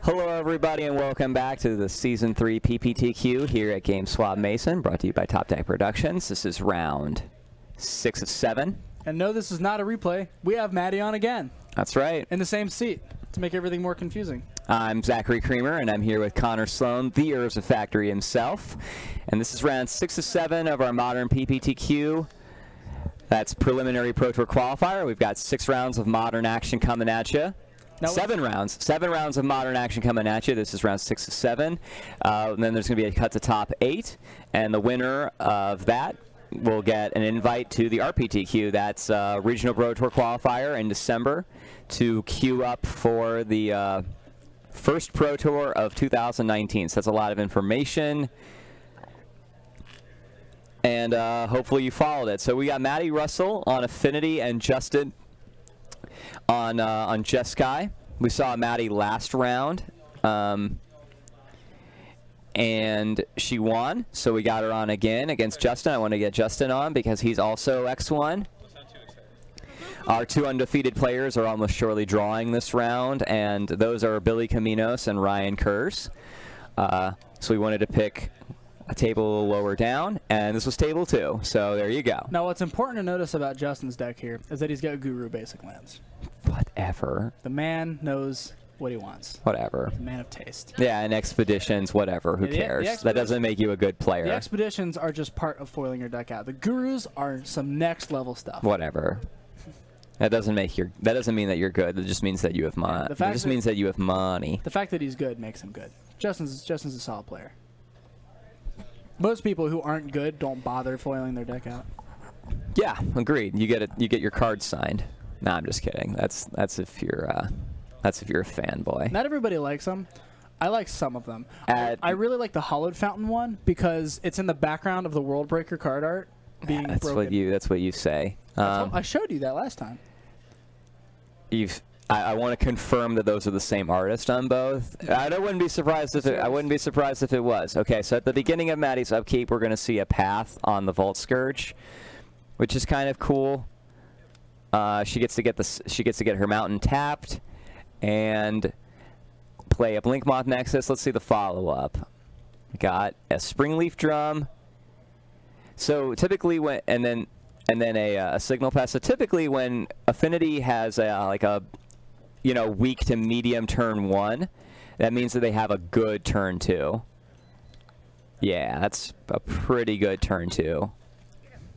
Hello everybody and welcome back to the Season 3 PPTQ here at GameSwap Mason, brought to you by Top Deck Productions. This is round 6 of 7. And no, this is not a replay. We have Maddie on again. That's right. In the same seat to make everything more confusing. I'm Zachary Creamer and I'm here with Connor Sloan, the Urza Factory himself. And this is round 6 of 7 of our modern PPTQ. That's preliminary Pro Tour qualifier. We've got 6 rounds of modern action coming at you. No, 7 rounds of modern action coming at you. This is round 6 of 7. And then there's going to be a cut to top 8. And the winner of that will get an invite to the RPTQ. That's Regional Pro Tour qualifier in December to queue up for the first Pro Tour of 2019. So that's a lot of information. And hopefully you followed it. So we got Maddie Russell on Affinity and Justin on Jeskai. We saw Maddie last round, and she won, so we got her on again against Justin. I want to get Justin on because he's also X1. Our 2 undefeated players are almost surely drawing this round, and those are Billy Caminos and Ryan Kurz. So we wanted to pick a table lower down, and this was table 2, so there you go. Now what's important to notice about Justin's deck here is that he's got Guru basic lands. Whatever. The man knows what he wants. Whatever. The man of taste. Yeah, and expeditions, whatever, who cares? That doesn't make you a good player. The expeditions are just part of foiling your deck out. The Gurus are some next level stuff. Whatever. That doesn't mean that you're good. It just means that you have money. It just means that you have money. The fact that he's good makes him good. Justin's a solid player. Most people who aren't good don't bother foiling their deck out. Yeah, agreed. You get your cards signed. Nah, I'm just kidding. That's if you're a fanboy. Not everybody likes them. I like some of them. I really like the Hollowed Fountain one because it's in the background of the World Breaker card art being broken. That's what you say. I showed you that last time. I want to confirm that those are the same artist on both. I wouldn't be surprised if it was. Okay, so at the beginning of Maddie's upkeep, we're going to see a path on the Vault Scourge, which is kind of cool. She gets to get her mountain tapped and play a Blinkmoth Nexus. Let's see the follow-up. Got a Springleaf Drum. So typically when and then a Signal Pass. So typically when Affinity has like a weak to medium turn 1, that means that they have a good turn 2. Yeah, that's a pretty good turn 2.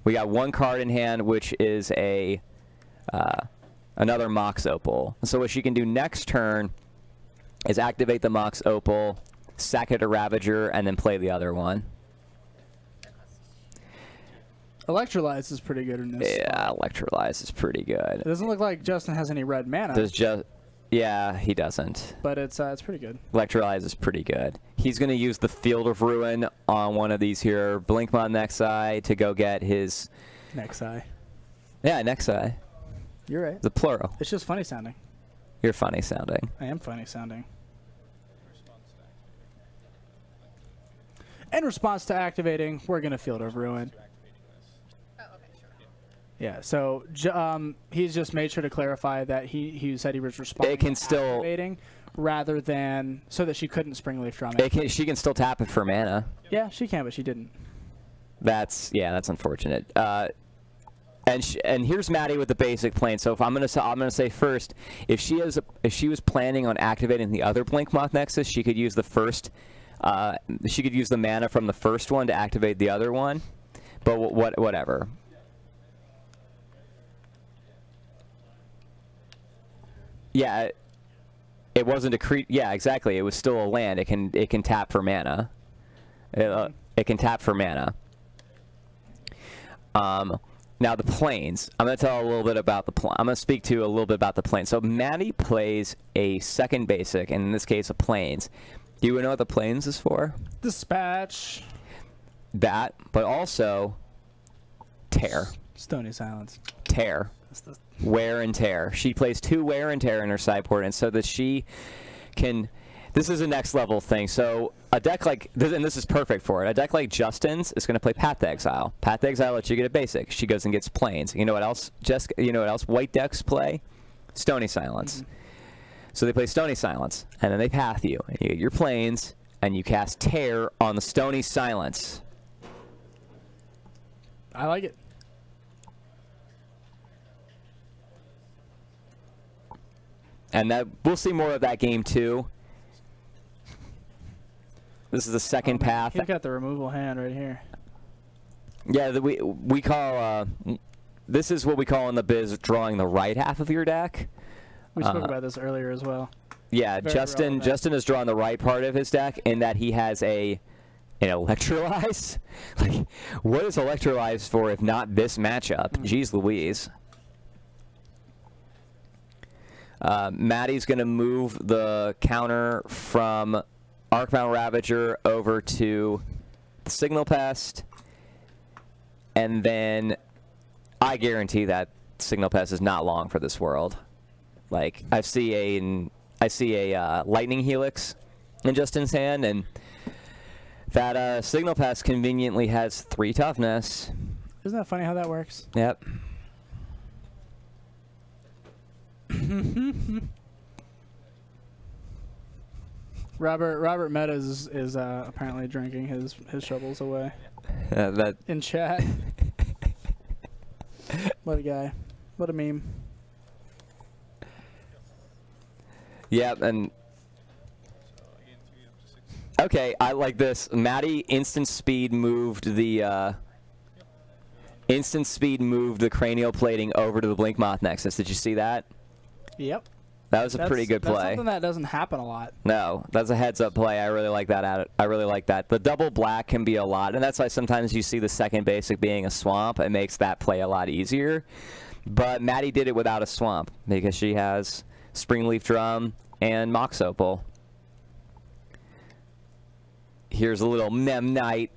We got 1 card in hand, which is a another Mox Opal. So what she can do next turn is activate the Mox Opal, sack it a Ravager, and then play the other one. Electrolyze is pretty good in this. Yeah, Electrolyze is pretty good. It doesn't look like Justin has any red mana. Yeah, he doesn't. But it's pretty good. Electrolyze is pretty good. He's going to use the Field of Ruin on one of these here, Blinkmoth Nexi, to go get his... Nexi. Yeah, Nexi. You're right. The plural. It's just funny sounding. You're funny sounding. I am funny sounding. In response to activating, we're going to Field of Ruin. Yeah, so he's just made sure to clarify that he said he was responding to activating rather than so that she couldn't Springleaf Drum it. She can still tap it for mana. Yeah, she can, but she didn't. That's unfortunate. And here's Maddie with the basic plan. So if I'm gonna say first, if she was planning on activating the other Blinkmoth Nexus, she could use the first. She could use the mana from the first one to activate the other one. But whatever. Yeah, it wasn't a creep. Yeah, exactly. It was still a land. It can tap for mana. It can tap for mana. Now the planes. I'm going to tell a little bit about the I'm going to speak to a little bit about the planes. So Maddie plays a second basic, and in this case, a planes. Do you know what the planes is for? Dispatch. That, but also tear. Stony Silence. Tear. Wear and Tear. She plays 2 Wear and Tear in her sideboard, and so that she can... This is a next level thing. So a deck like this, and this is perfect for it. A deck like Justin's is going to play Path to Exile. Path to Exile lets you get a basic. She goes and gets planes. You know what else? You know what else white decks play? Stony Silence. So they play Stony Silence, and then they path you. And you get your planes, and you cast Tear on the Stony Silence. I like it. And that we'll see more of that game too. This is the second path. He's got the removal hand right here. Yeah, we call this is what we call in the biz drawing the right half of your deck. We spoke about this earlier as well. Yeah, Justin has drawn the right part of his deck in that he has an Electrolyze. Like, what is Electrolyze for if not this matchup? Jeez Louise. Maddie's going to move the counter from Arcbound Ravager over to the Signal Pest. And then I guarantee that Signal Pest is not long for this world. Like, I see a Lightning Helix in Justin's hand, and that Signal Pest conveniently has 3 toughness. Isn't that funny how that works? Yep. Robert Meadows is apparently drinking his shovels away. That in chat. What a guy. What a meme. Yep, and okay, I like this. Maddie instant speed moved the cranial plating over to the Blink Moth Nexus. Did you see that? Yep. That was a pretty good play. That's something that doesn't happen a lot. No, that's a heads-up play. I really like that. I really like that. The double black can be a lot, and that's why sometimes you see the second basic being a swamp. It makes that play a lot easier. But Maddie did it without a swamp because she has Springleaf Drum and Mox Opal. Here's a little Memnite.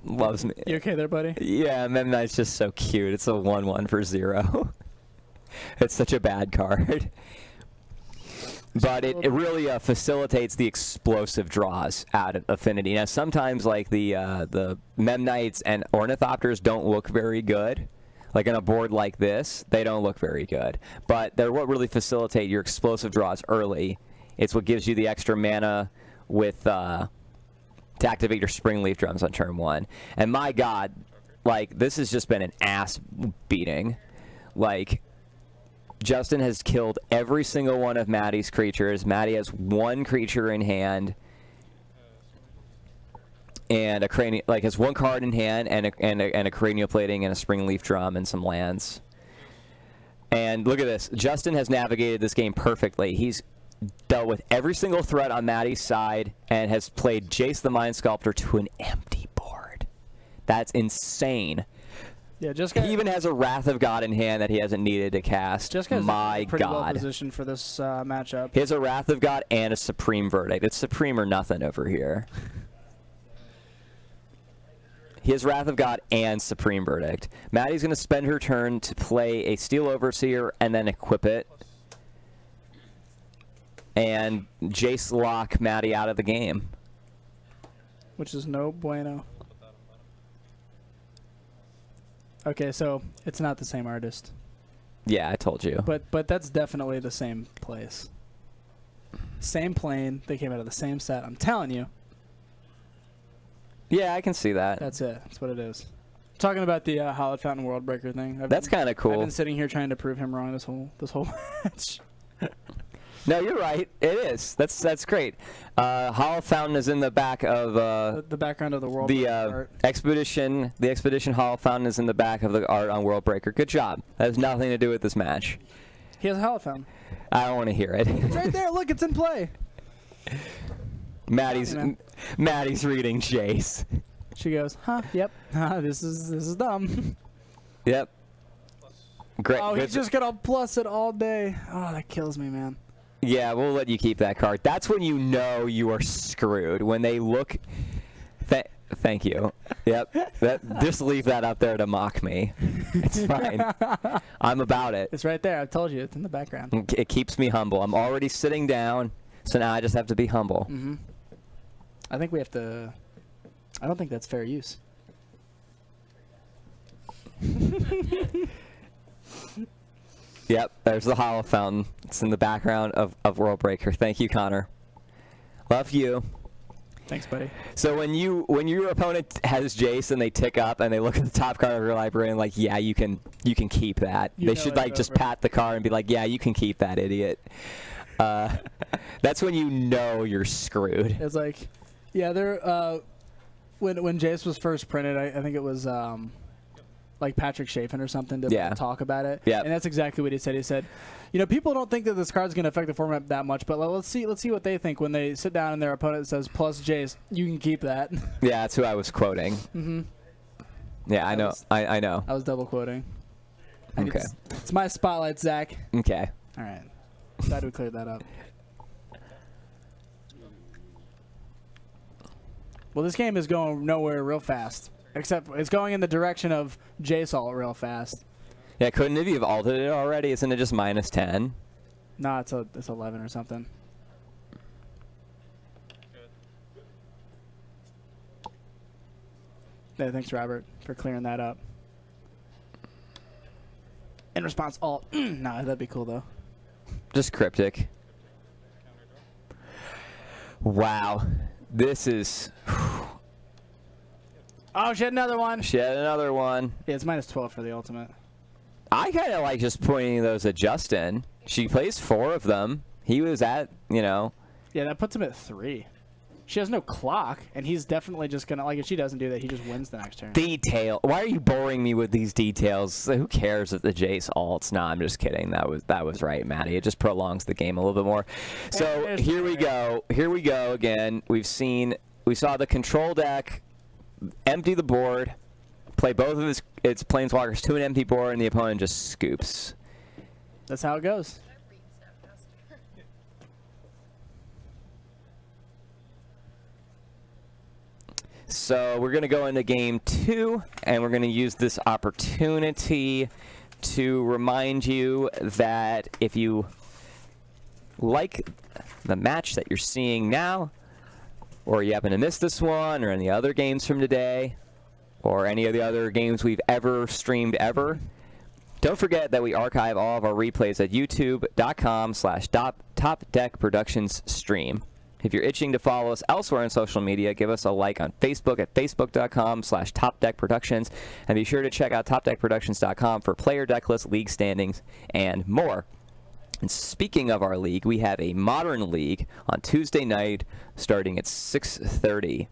Loves me. You okay there, buddy? Yeah, Memnite's just so cute. It's a 1/1 for 0. It's such a bad card. But it really facilitates the explosive draws out of Affinity. Now, sometimes, like, the Memnites and Ornithopters don't look very good. Like, on a board like this, they don't look very good. But they're what really facilitate your explosive draws early. It's what gives you the extra mana with to activate your Springleaf Drums on turn 1. And my God, like, this has just been an ass beating. Like, Justin has killed every single one of Maddie's creatures. Maddie has 1 creature in hand, and has 1 card in hand, and a cranial plating and a Springleaf Drum and some lands. And look at this. Justin has navigated this game perfectly. He's dealt with every single threat on Maddie's side and has played Jace the Mind Sculptor to an empty board. That's insane. Yeah, Jeskai, he even has a Wrath of God in hand that he hasn't needed to cast. Jeskai's My pretty God. well positioned for this matchup. He has a Wrath of God and a Supreme Verdict. It's Supreme or nothing over here. He has Wrath of God and Supreme Verdict. Maddie's going to spend her turn to play a Steel Overseer and then equip it. And Jace lock Maddie out of the game. Which is no bueno. Okay, so it's not the same artist. Yeah, I told you. But that's definitely the same place. Same plane. They came out of the same set. I'm telling you. Yeah, I can see that. That's it. That's what it is. Talking about the Hallowed Fountain Worldbreaker thing. That's kind of cool. I've been sitting here trying to prove him wrong this whole match. No, you're right. It is. That's great. Hollow Fountain is in the back of the background of the world. The expedition. The expedition Hollow Fountain is in the back of the art on Worldbreaker. Good job. That has nothing to do with this match. He has a Hollow Fountain. I don't want to hear it. It's right there. Look, it's in play. Maddie's reading Jace. She goes, huh? Yep. This is dumb. Yep. Great. Oh, he's just gonna plus it all day. Oh, that kills me, man. Yeah, we'll let you keep that card. That's when you know you are screwed. When they look... Thank you. Yep. Just leave that up there to mock me. It's fine. I'm about it. It's right there. I've told you. It's in the background. It keeps me humble. I'm already sitting down, so now I just have to be humble. Mm-hmm. I think we have to... I don't think that's fair use. Yep, there's the hollow fountain. It's in the background of World Breaker. Thank you, Connor. Love you. Thanks, buddy. So when your opponent has Jace and they tick up and they look at the top card of your library and like, yeah, you can keep that. They should like just pat the card and be like, yeah, you can keep that, idiot. That's when you know you're screwed. It's like, yeah, they're when Jace was first printed, I think it was like Patrick Chafin or something to talk about it. Yeah. And that's exactly what he said. He said, you know, people don't think that this card's going to affect the format that much, but let's see what they think when they sit down and their opponent says plus Jace, you can keep that. Yeah, that's who I was quoting. Mm-hmm. Yeah, I know. I know. I was double quoting. Okay. It's my spotlight, Zach. Okay. All right. Glad we cleared that up. Well, this game is going nowhere real fast. Except it's going in the direction of J-Salt real fast. Yeah, couldn't have you altered it already? Isn't it just -10? No, it's 11 or something. Yeah, thanks, Robert, for clearing that up. In response, alt. No, that'd be cool, though. Just cryptic. Wow. This is... Oh, she had another one. She had another one. Yeah, it's -12 for the ultimate. I kind of like just pointing those at Justin. She plays 4 of them. He was at, you know... Yeah, that puts him at 3. She has no clock, and he's definitely just going to... Like, if she doesn't do that, he just wins the next turn. Detail. Why are you boring me with these details? Who cares if the Jace alts? Nah, I'm just kidding. That was right, Maddie. It just prolongs the game a little bit more. So, here we go. Here we go again. We saw the control deck empty the board, play both of its planeswalkers to an empty board, and the opponent just scoops. That's how it goes. So we're going to go into game 2, and we're going to use this opportunity to remind you that if you like the match that you're seeing now, or you happen to miss this one, or any other games from today, or any of the other games we've ever streamed ever, don't forget that we archive all of our replays at youtube.com/TopDeckProductionsStream. If you're itching to follow us elsewhere on social media, give us a like on Facebook at facebook.com/TopDeckProductions, and be sure to check out TopDeckProductions.com for player deck lists, league standings, and more. And speaking of our league, we have a Modern League on Tuesday night starting at 6:30,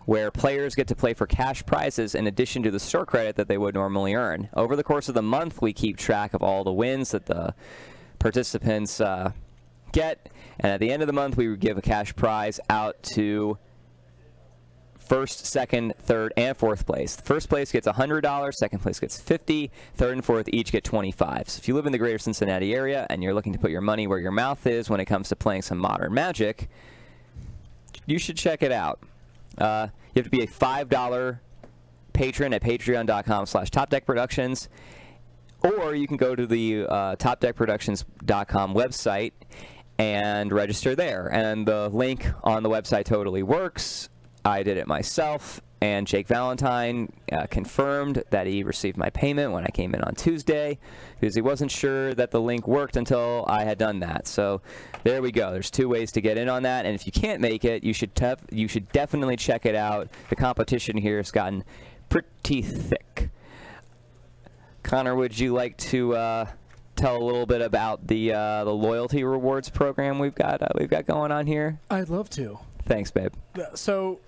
where players get to play for cash prizes in addition to the store credit that they would normally earn. Over the course of the month, we keep track of all the wins that the participants get, and at the end of the month, we would give a cash prize out to first, second, third, and fourth place. First place gets $100, second place gets $50, third and fourth each get $25. So if you live in the Greater Cincinnati area and you're looking to put your money where your mouth is when it comes to playing some Modern Magic, you should check it out. You have to be a $5 patron at patreon.com/TopDeckProductions, or you can go to the TopDeckProductions.com website and register there. And the link on the website totally works. I did it myself, and Jake Valentine confirmed that he received my payment when I came in on Tuesday, because he wasn't sure that the link worked until I had done that. So there we go. There's 2 ways to get in on that, and if you can't make it, you should definitely check it out. The competition here has gotten pretty thick. Connor, would you like to tell a little bit about the loyalty rewards program we've got going on here? I'd love to. Thanks, babe. So,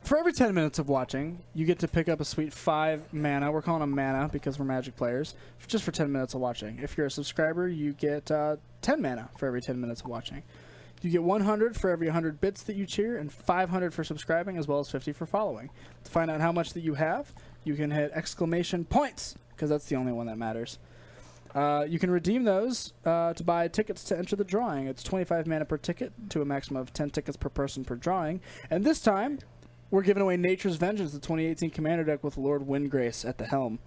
for every 10 minutes of watching, you get to pick up a sweet 5 mana. We're calling them mana because we're Magic players, just for 10 minutes of watching. If you're a subscriber, you get 10 mana for every 10 minutes of watching. You get 100 for every 100 bits that you cheer, and 500 for subscribing, as well as 50 for following. To find out how much that you have, you can hit exclamation points, because that's the only one that matters. You can redeem those to buy tickets to enter the drawing. It's 25 mana per ticket to a maximum of 10 tickets per person per drawing. And this time, we're giving away Nature's Vengeance, the 2018 Commander deck with Lord Windgrace at the helm.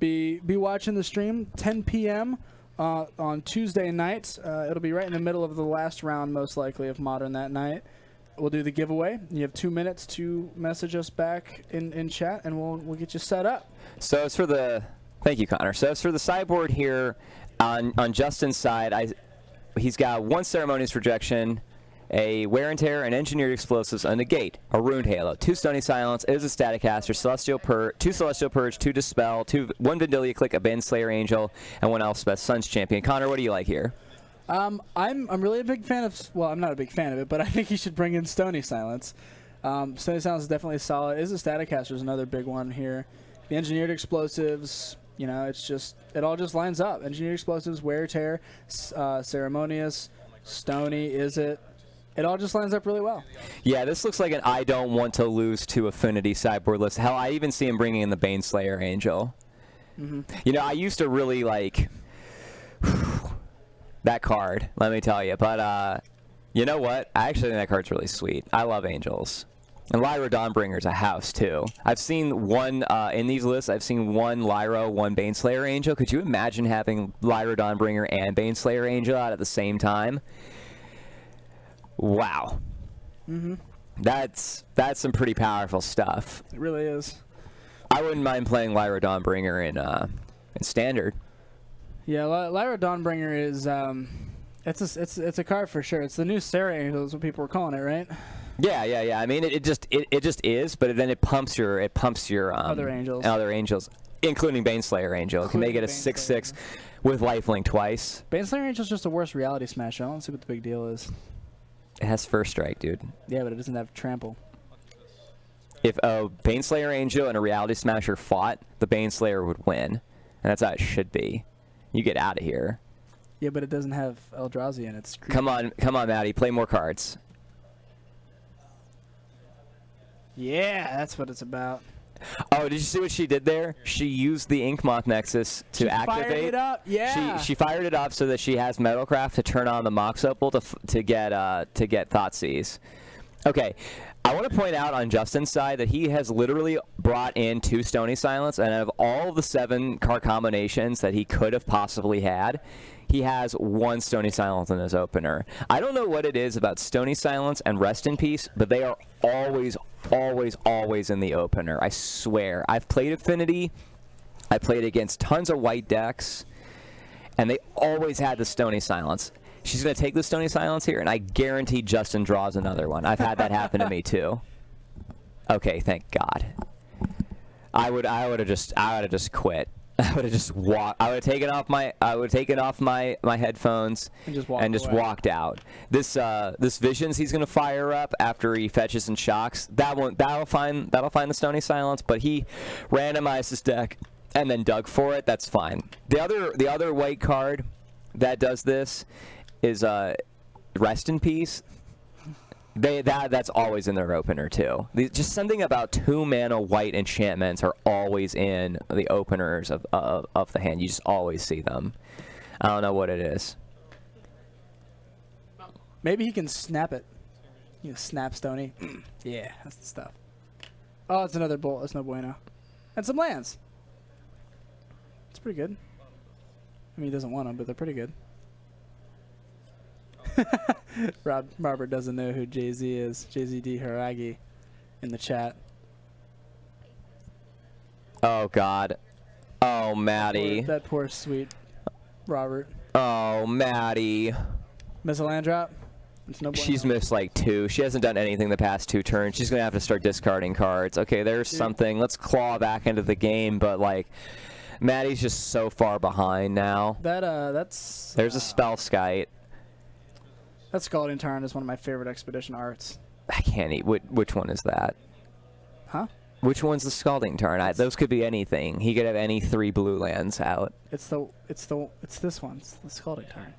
Be watching the stream 10 p.m. On Tuesday night. It'll be right in the middle of the last round, most likely, of Modern that night. We'll do the giveaway. You have 2 minutes to message us back in chat, and we'll get you set up. So it's for the Thank you, Connor. So as for the sideboard here, on Justin's side, he's got 1 Ceremonious Rejection, a Wear and Tear, an Engineered Explosives, a Negate, a Ruined Halo, 2 Stony Silence, is a Static Caster, 2 Celestial Purge, 2 Dispel, 1 Vandilia Click, a Baneslayer Angel, and 1 Elspeth Sun's Champion. Connor, what do you like here? I'm really a big fan of, well, I'm not a big fan of it, but I think he should bring in Stony Silence. Stony Silence is definitely solid. Is a Static Caster is another big one here. The Engineered Explosives, you know, it all just lines up. Engineered Explosives, Wear Tear, Ceremonious, Stony, is it? It all just lines up really well. Yeah, this looks like an I don't want to lose to Affinity sideboard list. Hell, I even see him bringing in the Baneslayer Angel. You know, I used to really like that card, let me tell you. But you know what? I actually think that card's really sweet. I love Angels. And Lyra Dawnbringer's a house, too. I've seen one, in these lists, I've seen 1 Lyra, 1 Baneslayer Angel. Could you imagine having Lyra Dawnbringer and Baneslayer Angel out at the same time? Wow. That's some pretty powerful stuff. It really is. I wouldn't mind playing Lyra Dawnbringer in Standard. Yeah, Lyra Dawnbringer is it's a card for sure. It's the new Sarah Angel is what people were calling it, right? Yeah. I mean, it just is, but then it pumps your other angels, including Baneslayer Angel. It can make it a 6/6 with lifelink twice. Baneslayer Angel's just a worse Reality Smasher. I don't see what the big deal is. It has first strike, dude. Yeah, but it doesn't have trample. If a Baneslayer Angel and a Reality Smasher fought, the Baneslayer would win. And that's how it should be. You get out of here. Yeah, but it doesn't have Eldrazi in it. Come on, Maddie. Play more cards. Yeah, that's what it's about. Oh, did you see what she did there? She used the Inkmoth Nexus to activate. Fired it up, yeah. She fired it up so that she has Metalcraft to turn on the Mox Opal to get Thoughtseize. Okay, I want to point out on Justin's side that he has literally brought in 2 Stony Silence, and out of all the 7 card combinations that he could have possibly had, he has 1 Stony Silence in his opener. I don't know what it is about Stony Silence and Rest in Peace, but they are always in the opener. I swear. I've played Affinity. I played against tons of white decks, and they always had the Stony Silence. She's going to take the Stony Silence here, and I guarantee Justin draws another one. I've had that happen to me too. Okay, thank God. I would have just quit. I would have just walked. I would have taken off my headphones and just walked out. This Visions he's gonna fire up after he fetches and shocks. That'll find the Stony Silence, but he randomized his deck and then dug for it. That's fine. The other white card that does this is Rest in Peace. That's always in their opener too. Just something about 2 mana white enchantments are always in the openers of the hand. You just always see them. I don't know what it is. Maybe he can snap it. You know, snap Stony. Yeah, that's the stuff. Oh, it's another bolt. That's no bueno. And some lands. It's pretty good. I mean, he doesn't want them, but they're pretty good. Robert doesn't know who Jay-Z is. JZD Haragi in the chat. Oh, God. Oh, Maddie. That poor sweet Robert. Oh, Maddie. Miss a land drop? She's missed like 2. She hasn't done anything the past 2 turns. She's going to have to start discarding cards. Okay, there's something. Let's claw back into the game, but like Maddie's just so far behind now. There's a Spell Skite. That Scalding Tarn is one of my favorite Expedition arts. I can't eat. Which one is that? Huh? Which one's the Scalding Tarn? Those could be anything. He could have any 3 blue lands out. It's this one. It's the Scalding Tarn.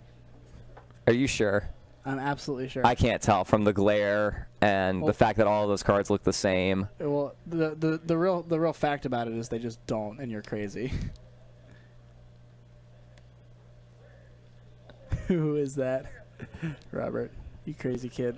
Are you sure? I'm absolutely sure. I can't tell from the glare and the fact that all of those cards look the same. Well, the real fact about it is they just don't, and you're crazy. Who is that? Robert, you crazy kid.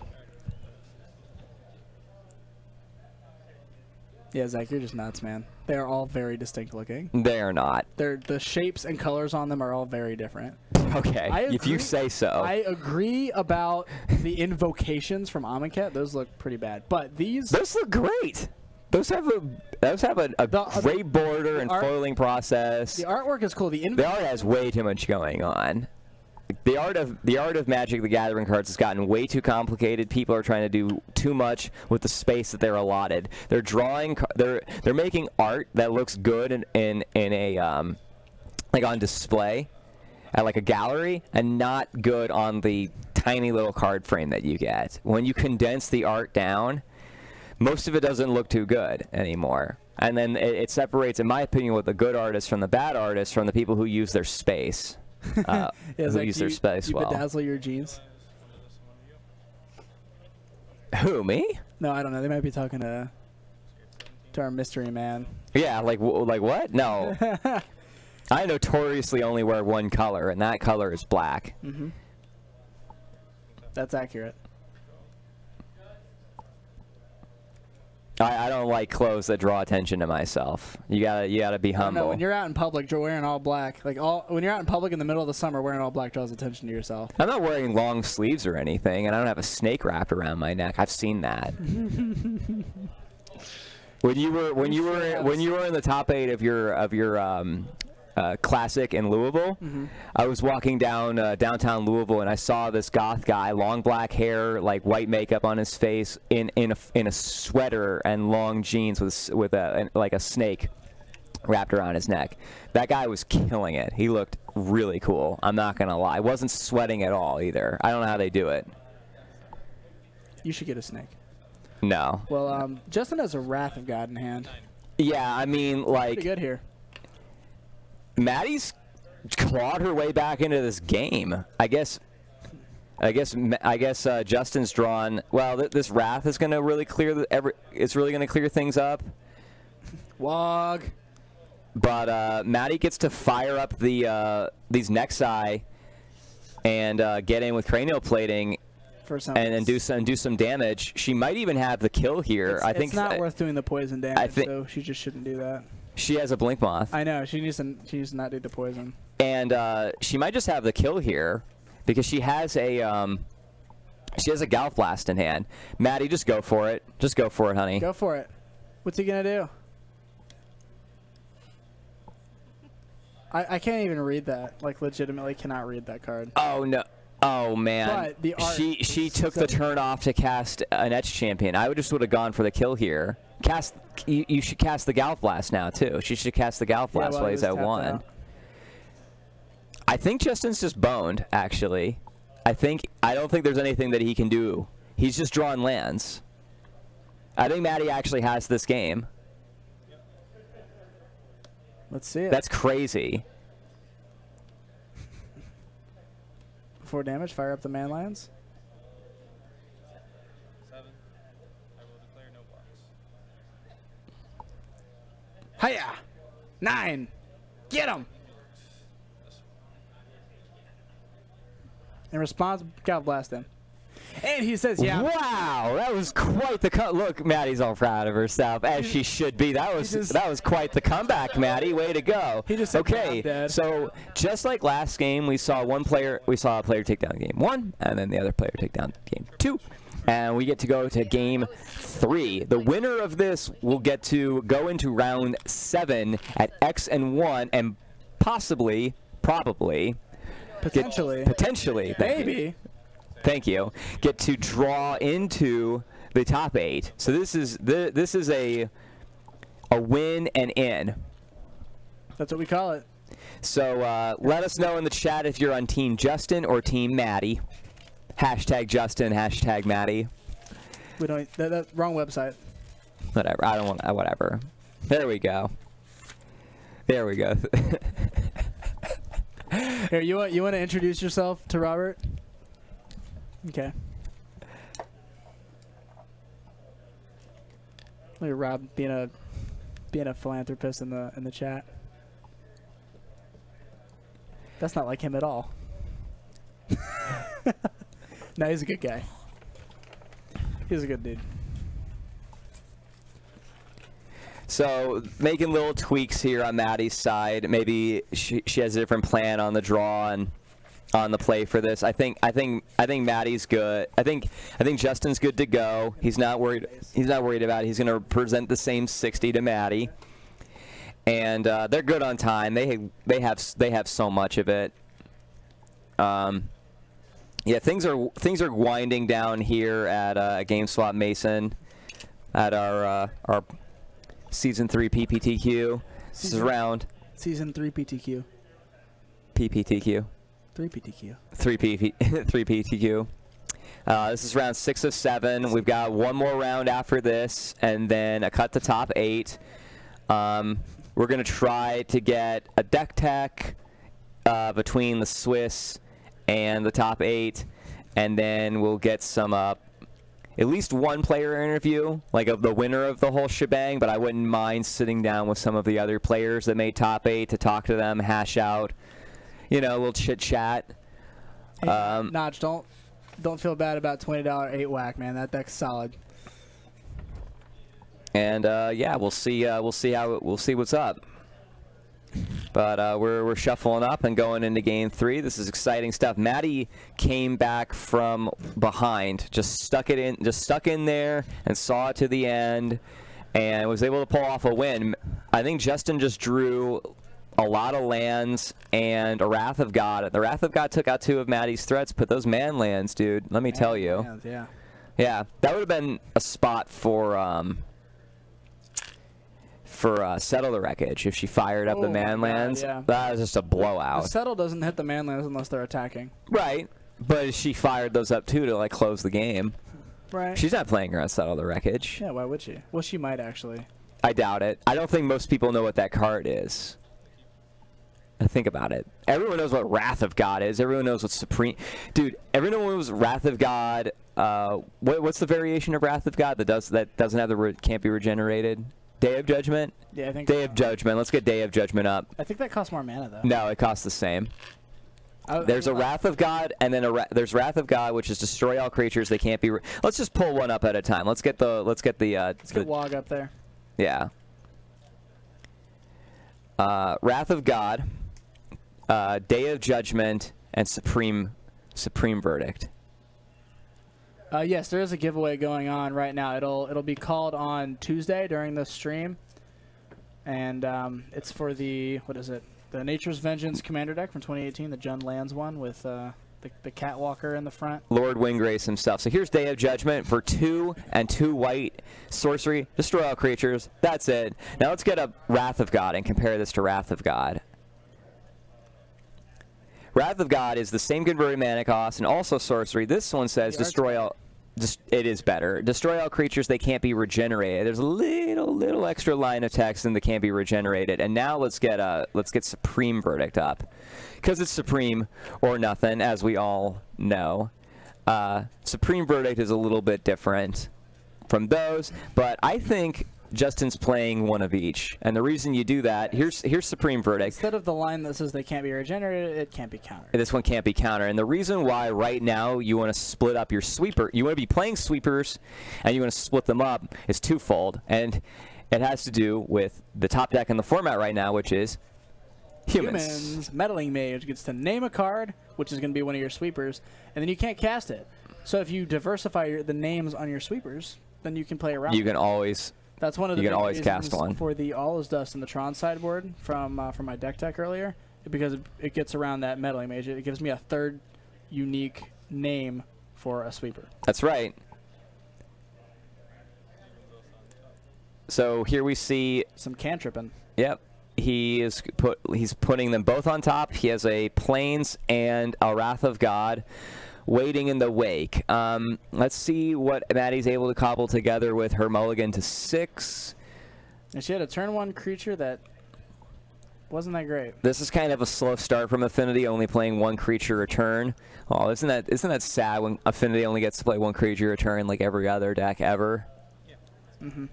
Yeah, Zach, you're just nuts, man. They are all very distinct looking. They are not. The shapes and colors on them are all very different. Okay, if you say so. I agree about the invocations from Amonkhet. Those look pretty bad. But these... Those look great. Those have a great border and foiling process. The artwork is cool. The art has way too much going on. The art of Magic the Gathering cards has gotten way too complicated. People are trying to do too much with the space that they're allotted. They're making art that looks good in a like on display at like a gallery, and not good on the tiny little card frame that you get. When you condense the art down, most of it doesn't look too good anymore. And then it separates, in my opinion, what the good artists from the bad artists from the people who use their space. Who use their space well. You bedazzle your jeans? Who, me? No, I don't know. They might be talking to our mystery man. Yeah, like what? No. I notoriously only wear one color, and that color is black. Mm-hmm. That's accurate. I don't like clothes that draw attention to myself. You gotta be humble. No, when you're out in public, you're wearing all black. When you're out in public in the middle of the summer, wearing all black draws attention to yourself. I'm not wearing long sleeves or anything, and I don't have a snake wrapped around my neck. I've seen that. when you were in the top 8 of your classic in Louisville, I was walking down downtown Louisville, and I saw this goth guy, long black hair, like white makeup on his face, in a sweater and long jeans with like a snake wrapped around his neck. That guy was killing it. He looked really cool. I'm not gonna lie. I wasn't sweating at all either. I don't know how they do it. You should get a snake. No. Well, Justin has a Wrath of God in hand. Yeah, I mean, like, pretty good here. Maddie's clawed her way back into this game. I guess Justin's drawn. Well, this Wrath is going to really clear it's really going to clear things up. Wog. But Maddie gets to fire up these Nexi and get in with cranial plating and do some damage. She might even have the kill here. I think it's not worth doing the poison damage, so she just shouldn't do that. She has a Blink Moth. I know. She needs to not do the poison. And she might just have the kill here because she has a Galf Blast in hand. Maddie, just go for it. Just go for it, honey. Go for it. What's he gonna do? I can't even read that. Like, legitimately cannot read that card. Oh no. Oh man. But the art she took the turn off to cast an Etch Champion. I would have gone for the kill here. You should cast the Galf Blast now too. She should cast the Galf Blast while he's at 1. I think Justin's just boned, actually. I don't think there's anything that he can do. He's just drawing lands. I think Maddie actually has this game. Let's see it. That's crazy. Before damage, fire up the man lands. 7. I will declare no blocks. Hiya! 9! Get him! In response, God blast him. And he says, yeah. Wow, that was quite the cut. Look, Maddie's all proud of herself, as she should be. That was quite the comeback, Maddie. Way to go. He just said, okay, so just like last game, we saw a player take down game 1, and then the other player take down game 2. And we get to go to game 3. The winner of this will get to go into round 7 at X and 1, and possibly, probably, potentially, maybe. Thank you. Get to draw into the top 8. So this is a win and in. That's what we call it. So let us know in the chat if you're on Team Justin or Team Maddie. Hashtag Justin, hashtag Maddie. We don't. That wrong website. Whatever. I don't want. Whatever. There we go. There we go. Here, you want to introduce yourself to Robert? Okay. Look at Rob being a philanthropist in the chat. That's not like him at all. No, he's a good guy. He's a good dude. So making little tweaks here on Maddie's side. Maybe she has a different plan on the draw, and on the play for this. I think Maddie's good. I think Justin's good to go. He's not worried. He's not worried about it. He's going to present the same 60 to Maddie, and they're good on time. They have so much of it. Yeah, things are winding down here at GameSwap Mason at our Season 3 PPTQ. This is round Season 3 PTQ. PPTQ. 3 PTQ. 3 PTQ. This is round 6 of 7. We've got one more round after this, and then a cut to top 8. We're going to try to get a deck tech between the Swiss and the top 8, and then we'll get some at least one player interview, like of the winner of the whole shebang, but I wouldn't mind sitting down with some of the other players that made top 8 to talk to them, hash out, a little chit chat. Hey, Notch, don't feel bad about $20 8 whack, man. That deck's solid. And yeah, we'll see what's up. But we're shuffling up and going into game 3. This is exciting stuff. Maddie came back from behind, just stuck in there and saw it to the end, and was able to pull off a win. I think Justin just drew a lot of lands and a Wrath of God. The Wrath of God took out 2 of Maddie's threats, but those man lands, dude, let me tell you. Lands, yeah. Yeah, that would have been a spot for Settle the Wreckage if she fired up the man lands. Yeah. That was just a blowout. The Settle doesn't hit the man lands unless they're attacking. Right, but she fired those up too to close the game. Right. She's not playing around Settle the Wreckage. Yeah, why would she? Well, she might actually. I doubt it. I don't think most people know what that card is. Think about it. Everyone knows what Wrath of God is. Everyone knows what Supreme... Dude, everyone knows Wrath of God. What's the variation of Wrath of God that doesn't have can't be regenerated? Day of Judgment? Yeah, I think Day of Judgment. Let's get Day of Judgment up. I think that costs more mana, though. No, it costs the same. There's a Wrath of God, and then there's Wrath of God, which is destroy all creatures. They can't be... Let's just pull one up at a time. Let's get Let's get Wog up there. Yeah. Wrath of God, Day of Judgment, and Supreme Verdict. Yes, there is a giveaway going on right now. It'll be called on Tuesday during the stream, and it's for the Nature's Vengeance Commander deck from 2018, the Jund Lands one with the Catwalker in the front. Lord Windgrace himself. So here's Day of Judgment for 2 and 2 white sorcery. Destroy all creatures. That's it. Now let's get a Wrath of God and compare this to Wrath of God. Wrath of God is the same converted mana cost and also sorcery. This one says destroy all... It is better. Destroy all creatures. They can't be regenerated. There's a little extra line of text in the can't be regenerated. And now let's get Supreme Verdict up, because it's Supreme or nothing, as we all know. Supreme Verdict is a little bit different from those, but I think Justin's playing one of each, and the reason you do that, here's Supreme Verdict. Instead of the line that says they can't be regenerated, it can't be countered. This one can't be countered, and the reason why right now you want to split up your sweeper, you want to be playing sweepers, and you want to split them up, is twofold, and it has to do with the top deck in the format right now, which is Humans. Meddling Mage gets to name a card, which is going to be one of your sweepers, and then you can't cast it. So if you diversify the names on your sweepers, then you can play around. You can always... That's one of the you can always cast one for the All Is Dust and the Tron sideboard from my deck tech earlier, because it gets around that Meddling Mage. It gives me a third unique name for a sweeper. That's right. So here we see some cantripping. Yep. He's putting them both on top. He has a Plains and a Wrath of God waiting in the wake. Let's see what Maddie's able to cobble together with her mulligan to 6. And she had a turn 1 creature that wasn't that great. This is kind of a slow start from Affinity, only playing 1 creature a turn. Oh, isn't that sad when Affinity only gets to play 1 creature a turn like every other deck ever? Yeah. Mm-hmm.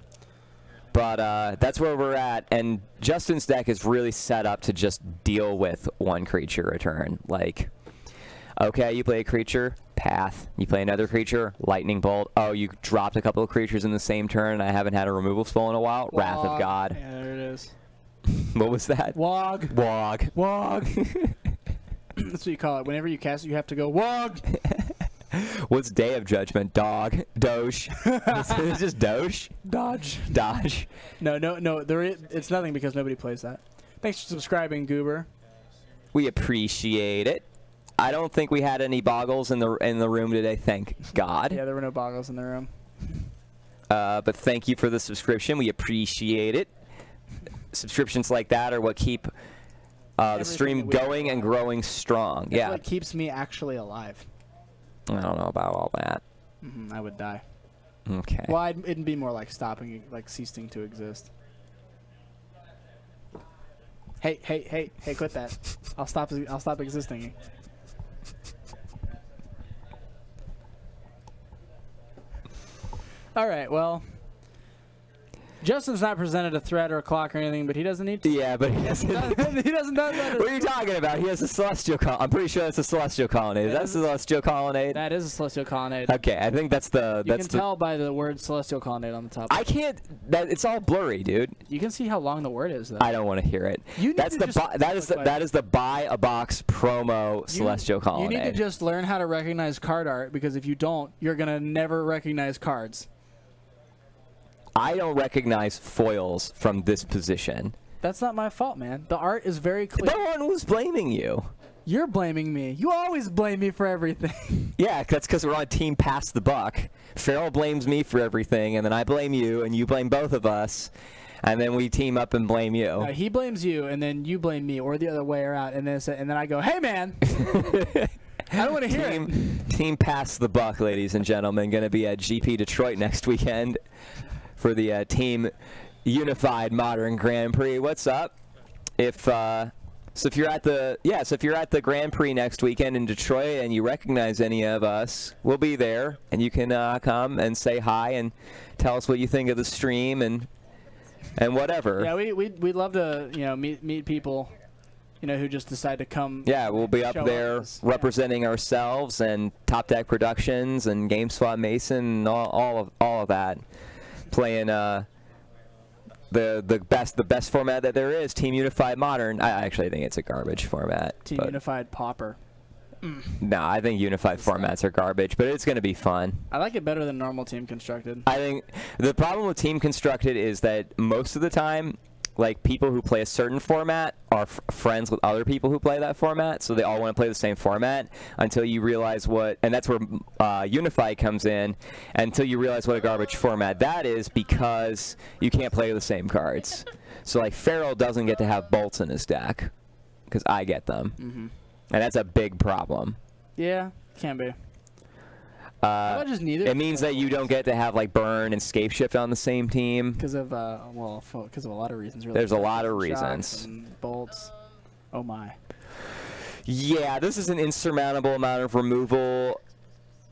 But that's where we're at, and Justin's deck is really set up to just deal with 1 creature a turn. Like, okay, you play a creature, Path. You play another creature, Lightning Bolt. Oh, you dropped a couple of creatures in the same turn, and I haven't had a removal spell in a while. Wog. Wrath of God. Yeah, there it is. What was that? Wog. Wog. Wog. That's what you call it. Whenever you cast it, you have to go, Wog! What's Day of Judgment? Dog. Doge. It's just Doge? Dodge. Dodge. No. It's nothing because nobody plays that. Thanks for subscribing, Goober. We appreciate it. I don't think we had any boggles in the room today, thank God. Yeah, there were no boggles in the room. But thank you for the subscription. We appreciate it. Subscriptions like that are what keep the stream going and growing strong. That's yeah. what keeps me actually alive. I don't know about all that. I would die. Okay. Well, it'd be more like stopping, like ceasing to exist. Hey, quit that. I'll stop existing. All right, well, Justin's not presented a threat or a clock or anything, but he doesn't need to. Yeah, but he doesn't. He doesn't know that. What are you talking about? He has a celestial colonnade. I'm pretty sure that's a celestial colonnade. Is that a celestial colonnade? That is a celestial colonnade. Okay, I think that's the. You can tell by the word celestial colonnade on the top. I can't. It's all blurry, dude. You can see how long the word is, though. I don't want to hear it. That is the buy a box promo celestial colonnade. You need to just learn how to recognize card art, because if you don't, you're gonna never recognize cards. I don't recognize foils from this position. That's not my fault, man. The art is very clear. No one was blaming you. You're blaming me. You always blame me for everything. Yeah, that's because we're on team pass the buck. Farrell blames me for everything, and then I blame you, and you blame both of us, and then we team up and blame you. No, he blames you, and then you blame me, or the other way around, and then I go, hey, man. I don't want to hear it. Team pass the buck, ladies and gentlemen. Going to be at GP Detroit next weekend for the Team Unified Modern Grand Prix. What's up? So if you're at the Grand Prix next weekend in Detroit and you recognize any of us, we'll be there, and you can come and say hi and tell us what you think of the stream and whatever. Yeah, we'd love to meet people, who just decide to come. Yeah, we'll be up there representing ourselves and Top Deck Productions and GameSwap Mason and all of that. Playing the best format that there is, Team Unified Modern. I actually think it's a garbage format. Team Unified Pauper. No, I think Unified formats are garbage, but it's going to be fun. I like it better than normal Team Constructed. I think the problem with Team Constructed is that most of the time, like, people who play a certain format are friends with other people who play that format, so they all want to play the same format until you realize and that's where Unified comes in, until you realize what a garbage format that is, because you can't play the same cards. So, like, Farrell doesn't get to have bolts in his deck, because I get them. And that's a big problem. Yeah, can be. Just neither. It means that you don't get to have like burn and scape shift on the same team. Because of a lot of reasons. Really. There's a lot of reasons. And bolts. Oh my. Yeah, this is an insurmountable amount of removal.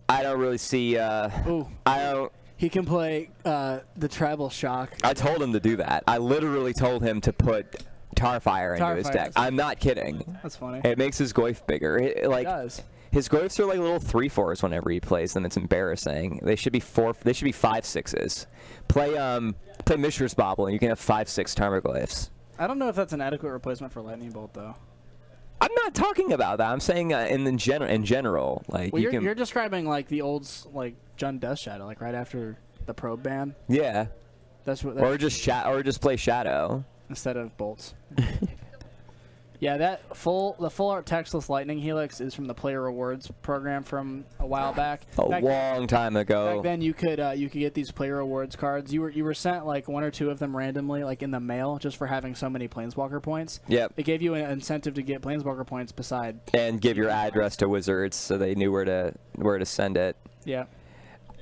I don't really see. Ooh. I don't. He can play the tribal shock. I told him to do that. I literally told him to put Tarfire into his deck. I'm not kidding. That's funny. It makes his Goyf bigger. It does. His Goyfs are like little 3/4s whenever he plays them. It's embarrassing. They should be 5/6s. Play Mishra's Bobble and you can have 5/6 Tarmogoyfs. I don't know if that's an adequate replacement for Lightning Bolt though. I'm not talking about that. I'm saying in general, like well, you're describing like the old Jund Death Shadow, like right after the probe ban. Yeah. That's what. Or just play Shadow instead of bolts. Yeah, the full art textless Lightning Helix is from the Player Rewards program from a while back. A long time ago. Back then, you could get these Player Rewards cards. You were sent like 1 or 2 of them randomly, like in the mail, just for having so many Planeswalker points. Yep. It gave you an incentive to get Planeswalker points and give your address to Wizards so they knew where to send it. Yeah.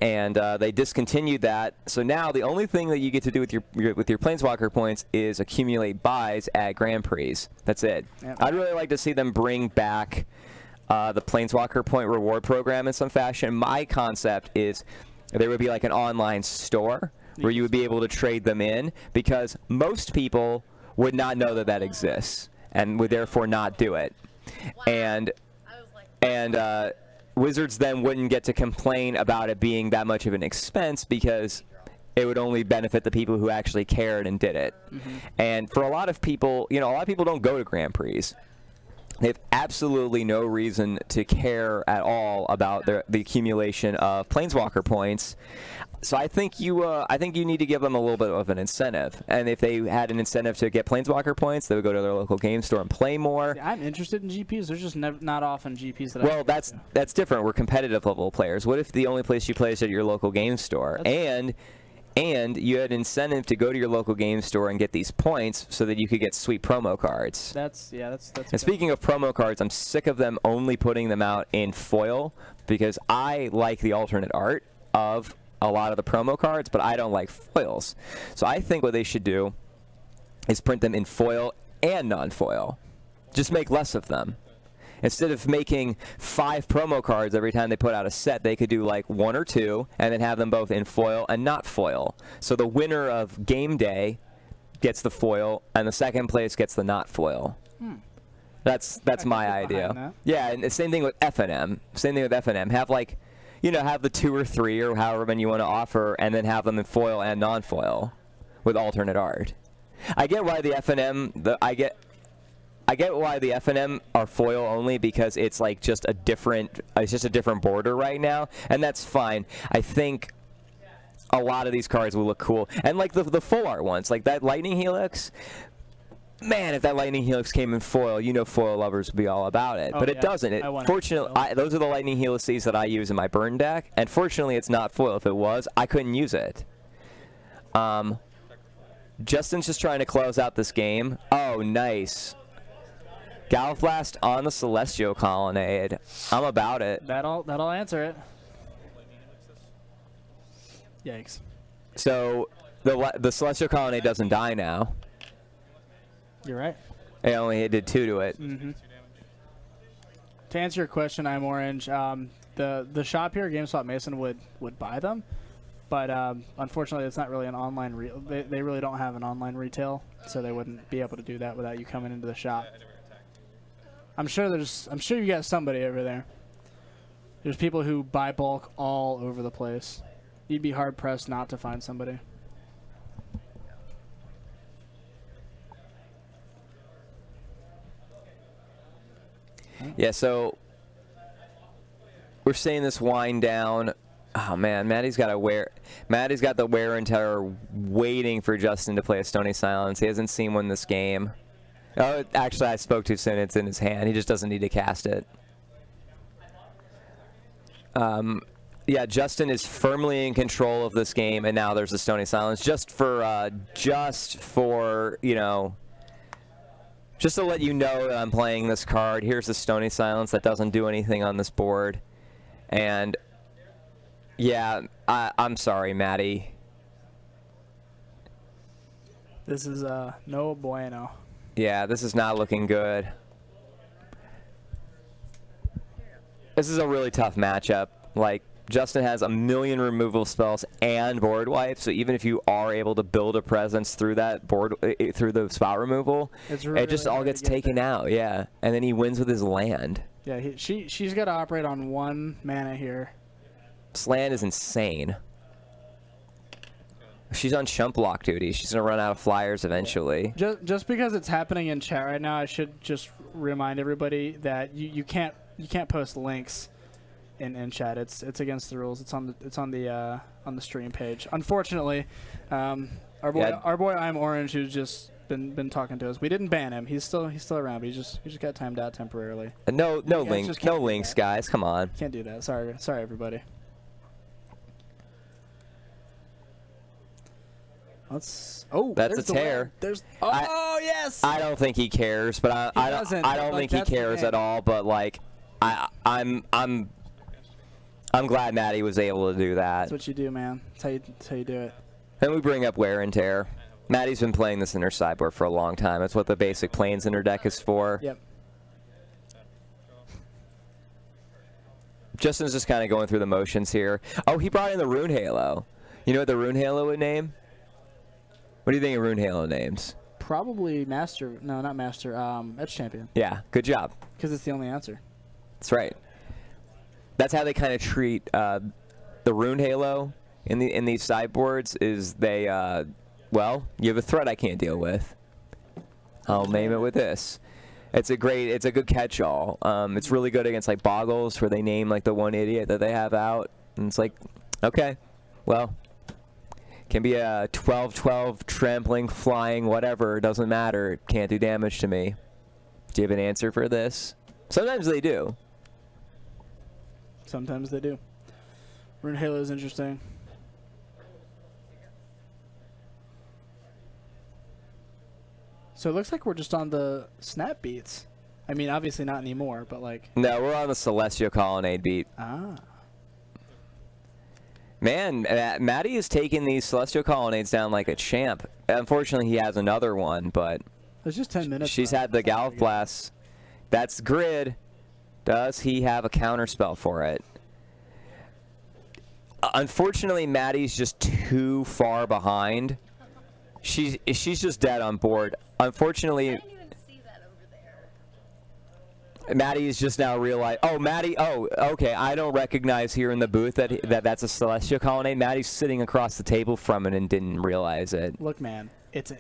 And they discontinued that, so now the only thing that you get to do with your Planeswalker points is accumulate buys at Grand Prix. That's it. Yep. I'd really like to see them bring back the Planeswalker point reward program in some fashion. My concept is there would be like an online store where you would be able to trade them in, because most people would not know that exists and would therefore not do it. Wow. And Wizards then wouldn't get to complain about it being that much of an expense, because it would only benefit the people who actually cared and did it. And for a lot of people, a lot of people don't go to Grand Prix. They have absolutely no reason to care at all about the accumulation of Planeswalker points. So I think you need to give them a little bit of an incentive. And if they had an incentive to get Planeswalker points, they would go to their local game store and play more. See, I'm interested in GPs. There's just not often GPs that. Well, that's different. We're competitive level players. What if the only place you play is at your local game store? And you had incentive to go to your local game store and get these points so that you could get sweet promo cards. That's. And speaking of promo cards, I'm sick of them only putting them out in foil because I like the alternate art of a lot of the promo cards, but I don't like foils. So I think what they should do is print them in foil and non-foil. Just make less of them. Instead of making 5 promo cards every time they put out a set, they could do like 1 or 2 and then have them both in foil and not foil. So the winner of game day gets the foil and the second place gets the not foil. That's my idea. Yeah, and the same thing with FNM. Same thing with FNM. Have like, have the 2 or 3 or however many you want to offer and then have them in foil and non-foil with alternate art. I get why the FNM, I get why the FNM are foil only because it's like just a different border right now, and that's fine. I think a lot of these cards will look cool, and like the full art ones, like that Lightning Helix. Man, if that Lightning Helix came in foil, foil lovers would be all about it. But it doesn't. Fortunately, those are the Lightning Helices that I use in my burn deck, and fortunately, it's not foil. If it was, I couldn't use it. Justin's just trying to close out this game. Oh, nice. Galvblast on the Celestial Colonnade. I'm about it. That'll answer it. Yikes. So the Celestial Colonnade doesn't die now. You're right. It only did 2 to it. To answer your question, I'm orange. The shop here, GameSwap Mason, would buy them, but unfortunately, it's not really an online. They really don't have an online retail, so they wouldn't be able to do that without you coming into the shop. I'm sure you got somebody over there. There's people who buy bulk all over the place. You'd be hard pressed not to find somebody. Yeah, so we're seeing this wind down. Oh man, Maddie's got the wear and tear waiting for Justin to play a Stony Silence. He hasn't seen one this game. Oh, actually, I spoke too soon. It's in his hand. He just doesn't need to cast it. Yeah, Justin is firmly in control of this game, and now there's a Stony Silence just for just to let you know that I'm playing this card. Here's the Stony Silence that doesn't do anything on this board, and yeah, I'm sorry, Maddie. This is no bueno. Yeah, this is not looking good. This is a really tough matchup. Like, Justin has a million removal spells and board wipe, so even if you are able to build a presence through that board, through the spell removal, it just all gets taken out. Yeah, and then he wins with his land. Yeah, she's got to operate on 1 mana here. This land is insane. She's on chump block duty. She's gonna run out of flyers eventually. Just because it's happening in chat right now, I should just remind everybody that you can't post links in chat. It's against the rules. It's on the stream page. Unfortunately, our boy I'm Orange, who's just been talking to us. We didn't ban him. He's still around, but he just got timed out temporarily. No links, guys. Come on. Can't do that. Sorry everybody. That's a tear. Yes. I don't think he cares, but I don't think he cares at all. But like, I'm glad Maddie was able to do that. That's what you do, man. That's how you do it. And we bring up wear and tear. Maddie's been playing this in her sideboard for a long time. That's what the basic planes in her deck is for. Yep. Justin's just kind of going through the motions here. Oh, he brought in the Rune Halo. You know what the Rune Halo would name? What do you think of Rune Halo names? Probably Master. No, not Master. Edge Champion. Yeah, good job. Because it's the only answer. That's right. That's how they kind of treat the Rune Halo in these sideboards. Is they well, you have a threat I can't deal with. I'll name it with this. It's a good catch-all. It's really good against like Boggles, where they name like the one idiot that they have out, and it's like, okay, well, can be a 12-12 trampling, flying, whatever. It doesn't matter. It can't do damage to me. Do you have an answer for this? Sometimes they do. Sometimes they do. Rune Halo is interesting. So it looks like we're just on the snap beats. I mean, obviously not anymore, but like... No, we're on the Celestial Colonnade beat. Ah. Man, Maddie is taking these Celestial Colonnades down like a champ. Unfortunately, he has another one, but... There's just 10 minutes. She's had the Gallop Blast. That's grid. Does he have a counterspell for it? Unfortunately, Maddie's just too far behind. She's just dead on board. Unfortunately, I didn't even see that over there. Maddie's just now realized. Oh, Maddie. Oh, okay. I don't recognize here in the booth that's a Celestial Colonnade. Maddie's sitting across the table from it and didn't realize it. Look, man, it's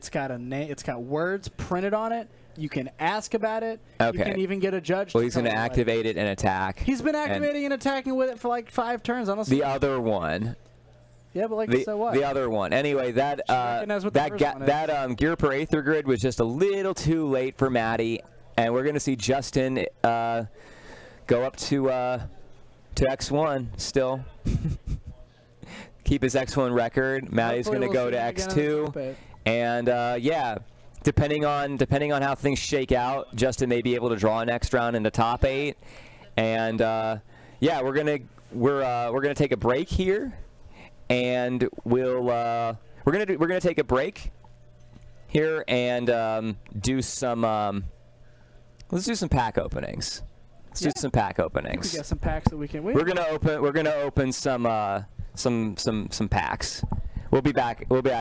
got a name. It's got words printed on it. You can ask about it. Okay. You can even get a judge. Well, he's going to activate it and attack. He's been activating and attacking with it for like 5 turns. Honestly. The other one. Yeah, but like, so what? The other one. Anyway, that Gear per Aether Grid was just a little too late for Maddie, and we're going to see Justin go up to X1 still. Keep his X1 record. Maddie's going to go to X2, and yeah, depending on how things shake out, Justin may be able to draw next round in the top 8, and yeah, we're gonna take a break here. And we're gonna take a break here and do some let's do some pack openings. Let's do some pack openings. We got some packs that we can win. We're gonna open some packs. We'll be back.